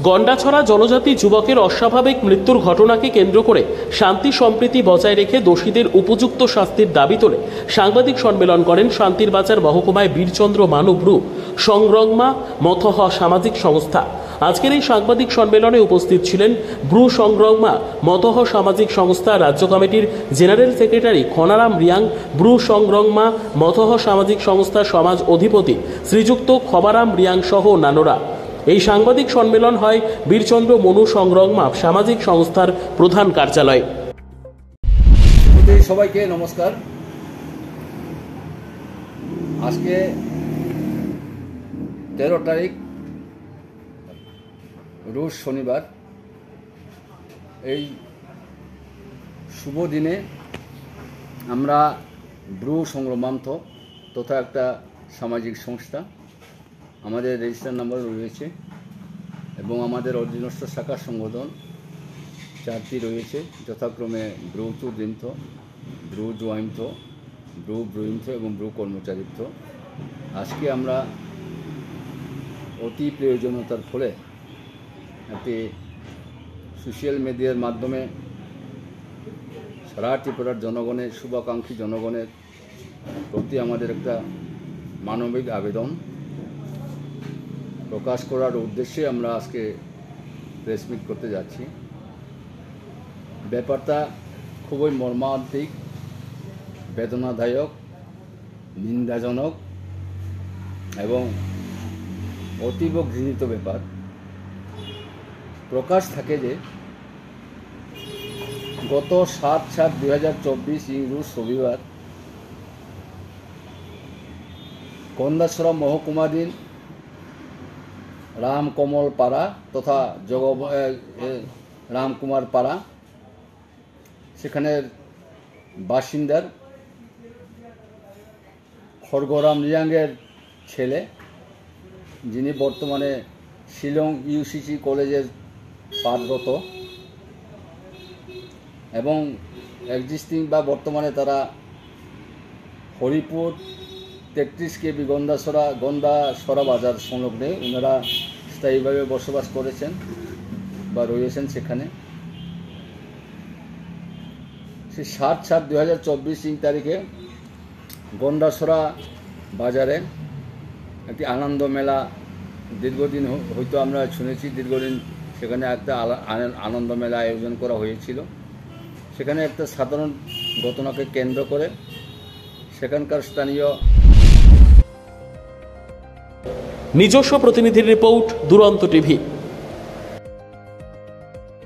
গন্ডাছড়া জনজাতি যুবকের অস্বাভাবিক মৃত্যুর ঘটনাকে কেন্দ্র করে শান্তি সম্প্রীতি বজায় রেখে দোষীদের উপযুক্ত শাস্তির দাবি তোলে সাংবাদিক সম্মেলন করেন শান্তির বাজার মহকুমায় বীরচন্দ্র মানুব্রু সংগ্রামা মথহ সামাজিক সংস্থা। আজকের এই সাংবাদিক সম্মেলনে উপস্থিত ছিলেন ব্রু সংগ্রামা মথহ সামাজিক সংস্থা রাজ্য কমিটির general secretary Khanaram Reang, Bru সংগ্রামা মথহ সামাজিক সংস্থা সমাজ অধিপতি শ্রীযুক্ত খবারাম রিয়াং সহ অন্যান্যরা। এই সাংবাদিক সম্মেলন হয় বীরচন্দ্র মনু সংগ্রামা সামাজিক সংস্থার প্রধান কার্যালয়। সবাইকে নমস্কার। আজকে 13 তারিখ রোজ শনিবার। এই শুভ দিনে আমরা ব্রু সংগ্রামান্থ তথা একটা সামাজিক সংস্থা, আমাদের রেজিস্টার নাম্বার রয়েছে এবং আমাদের অধীনস্থ শাখা সংগঠন 4টি রয়েছে, যথাক্রমে ব্রু চুদ্রিন্থ, ব্রু জোয়াইন্থ, ব্রু ব্রুইন্থ এবং ব্রু কর্মচারিত্ব। আজকে আমরা অতি প্রয়োজনীয়তার ফলে একটি সোশ্যাল মিডিয়ার মাধ্যমে সারা ত্রিপুরার জনগণের, শুভাকাঙ্ক্ষী জনগণের প্রতি আমাদের একটা মানবিক আবেদন প্রকাশ করার উদ্দেশ্যে আমরা আজকে প্রেস মিট করতে যাচ্ছি। ব্যাপারটা খুবই মর্মান্তিক, বেদনাদায়ক, নিন্দাজনক এবং অতীব ঘৃণিত ব্যাপার। প্রকাশ থাকে যে গত 7/7/2024 ইংরেজ রবিবার গন্ডাছড়া মহকুমাধীন রামকমল পাড়া তথা রামকুমার পাড়া, সেখানের বাসিন্দার খড়গরাম রিয়াংয়ের ছেলে, যিনি বর্তমানে শিলং ইউসিসি কলেজের পাঠরত এবং এক্সিস্টিং বা বর্তমানে তারা হরিপুর 33 KB গন্ডাছড়া বাজার সংলগ্নে ওনারা স্থায়ীভাবে বসবাস করেছেন বা রয়েছেন সেখানে। সেই 7/7/2024 তারিখে গন্ডাছড়া বাজারে একটি আনন্দ মেলা, দীর্ঘদিন হয়তো আমরা শুনেছি, দীর্ঘদিন সেখানে একটা আনন্দ মেলা আয়োজন করা হয়েছিল। সেখানে একটা সাধারণ ঘটনাকে কেন্দ্র করে সেখানকার স্থানীয় নিজস্ব প্রতিনিধির রিপোর্ট, দুরন্ত টিভি।